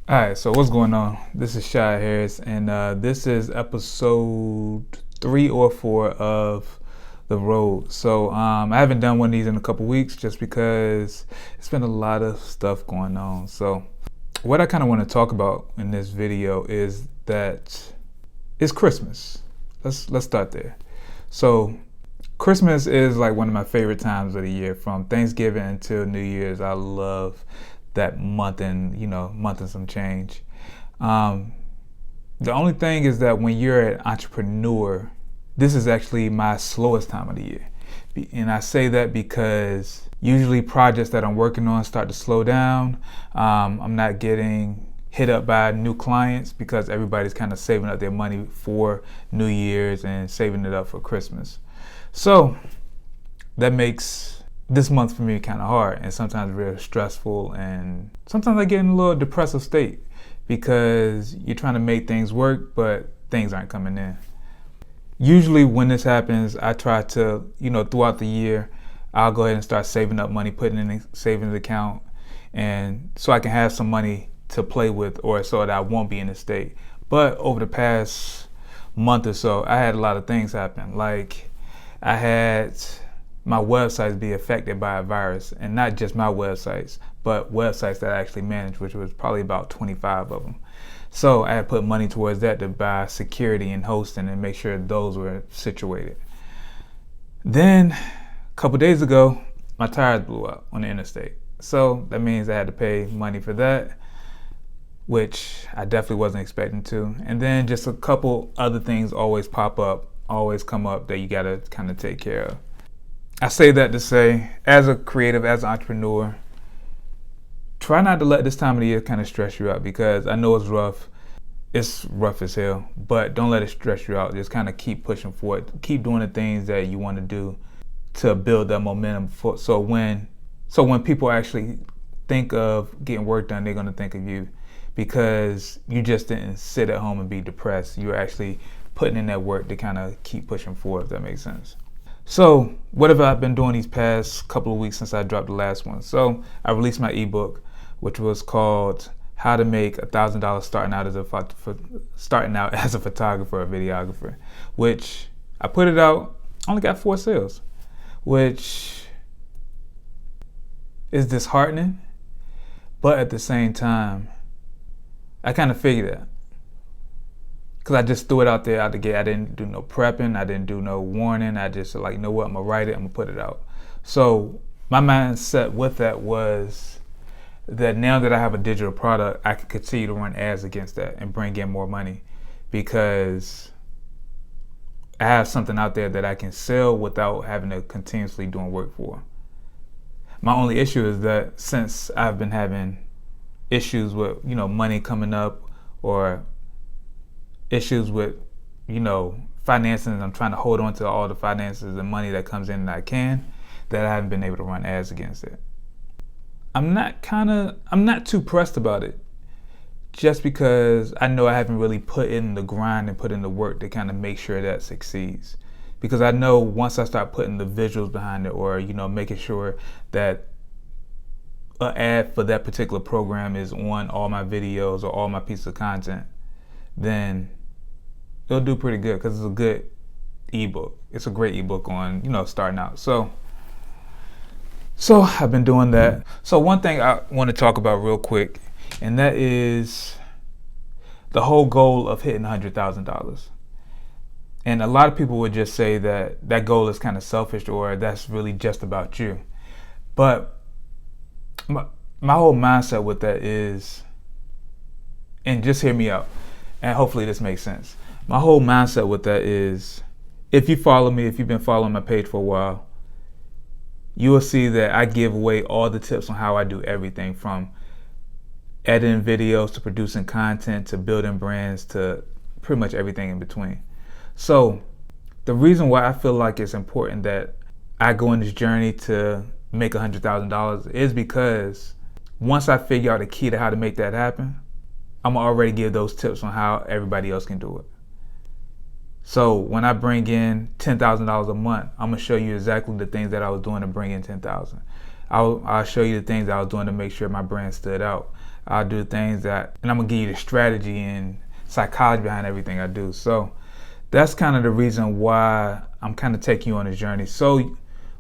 Alright, so what's going on? This is Shy Harris, and this is episode 3 or 4 of The Road. So I haven't done one of these in a couple weeks just because it's been a lot of stuff going on. So what I kind of want to talk about in this video is that it's Christmas. Let's start there. So Christmas is like one of my favorite times of the year. From Thanksgiving until New Year's, I love that month and month and some change. The only thing is that when you're an entrepreneur, this is actually my slowest time of the year. And I say that because usually projects that I'm working on start to slow down. I'm not getting hit up by new clients because everybody's kind of saving up their money for New Year's and saving it up for Christmas. So that makes this month for me kind of hard and sometimes real stressful, and sometimes I get in a little depressive state because you're trying to make things work but things aren't coming in. Usually when this happens, I try to, throughout the year, I'll go ahead and start saving up money, putting in a savings account, and so I can have some money to play with, or so that I won't be in this state. But over the past month or so, I had a lot of things happen. Like I had my websites be affected by a virus, and not just my websites, but websites that I actually manage, which was probably about 25 of them. So I had put money towards that to buy security and hosting and make sure those were situated. Then a couple days ago, my tires blew up on the interstate. So that means I had to pay money for that, which I definitely wasn't expecting to. And then just a couple other things always pop up, always come up that you gotta kind of take care of. I say that to say, as a creative, as an entrepreneur, try not to let this time of the year kind of stress you out, because I know it's rough. It's rough as hell, but don't let it stress you out. Just kind of keep pushing forward. Keep doing the things that you want to do to build that momentum. So when people actually think of getting work done, they're going to think of you, because you just didn't sit at home and be depressed. You're actually putting in that work to kind of keep pushing forward, if that makes sense. So what have I been doing these past couple of weeks since I dropped the last one? So I released my ebook, which was called How to Make $1,000 starting out as a photographer or videographer, which I put it out, only got 4 sales, which is disheartening. But at the same time, I kind of figured that, because I just threw it out there out the gate. I didn't do no prepping. I didn't do no warning. I just like, you know what? I'm going to write it. I'm going to put it out. So my mindset with that was that now that I have a digital product, I can continue to run ads against that and bring in more money, because I have something out there that I can sell without having to continuously doing work for. My only issue is that since I've been having issues with, money coming up, or issues with, finances, I'm trying to hold on to all the finances and money that comes in that I can, that I haven't been able to run ads against it. I'm not too pressed about it, just because I know I haven't really put in the grind and put in the work to kind of make sure that succeeds. Because I know once I start putting the visuals behind it, or, making sure that an ad for that particular program is on all my videos or all my pieces of content, then it'll do pretty good, because it's a good ebook. It's a great ebook on, starting out. So I've been doing that. So one thing I want to talk about real quick, and that is the whole goal of hitting $100,000. And a lot of people would just say that that goal is kind of selfish, or that's really just about you. But my whole mindset with that is, and just hear me out, and hopefully this makes sense. My whole mindset with that is, if you follow me, if you've been following my page for a while, you will see that I give away all the tips on how I do everything, from editing videos to producing content to building brands to pretty much everything in between. So the reason why I feel like it's important that I go on this journey to make $100,000 is because once I figure out the key to how to make that happen, I'm already give those tips on how everybody else can do it. So when I bring in $10,000 a month, I'm gonna show you exactly the things that I was doing to bring in 10,000. I'll show you the things that I was doing to make sure my brand stood out. I'll do things that, and I'm gonna give you the strategy and psychology behind everything I do. So that's kind of the reason why I'm kind of taking you on a journey. So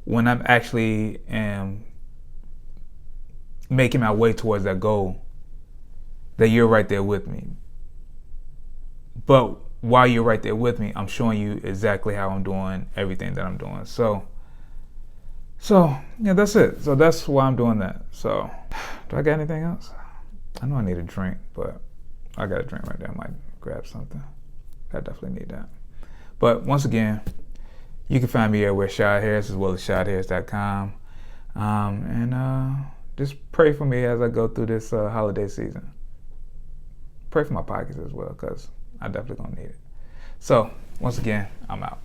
when I'm actually making my way towards that goal, that you're right there with me. But while you're right there with me, I'm showing you exactly how I'm doing everything that I'm doing. So yeah, that's it. So that's why I'm doing that. So do I got anything else? I know I need a drink, but I got a drink right there. I might grab something. I definitely need that. But once again, you can find me everywhere, Shad Harris, as well as shadharris.com. And just pray for me as I go through this holiday season. Pray for my pockets as well, because I definitely gonna need it. So once again, I'm out.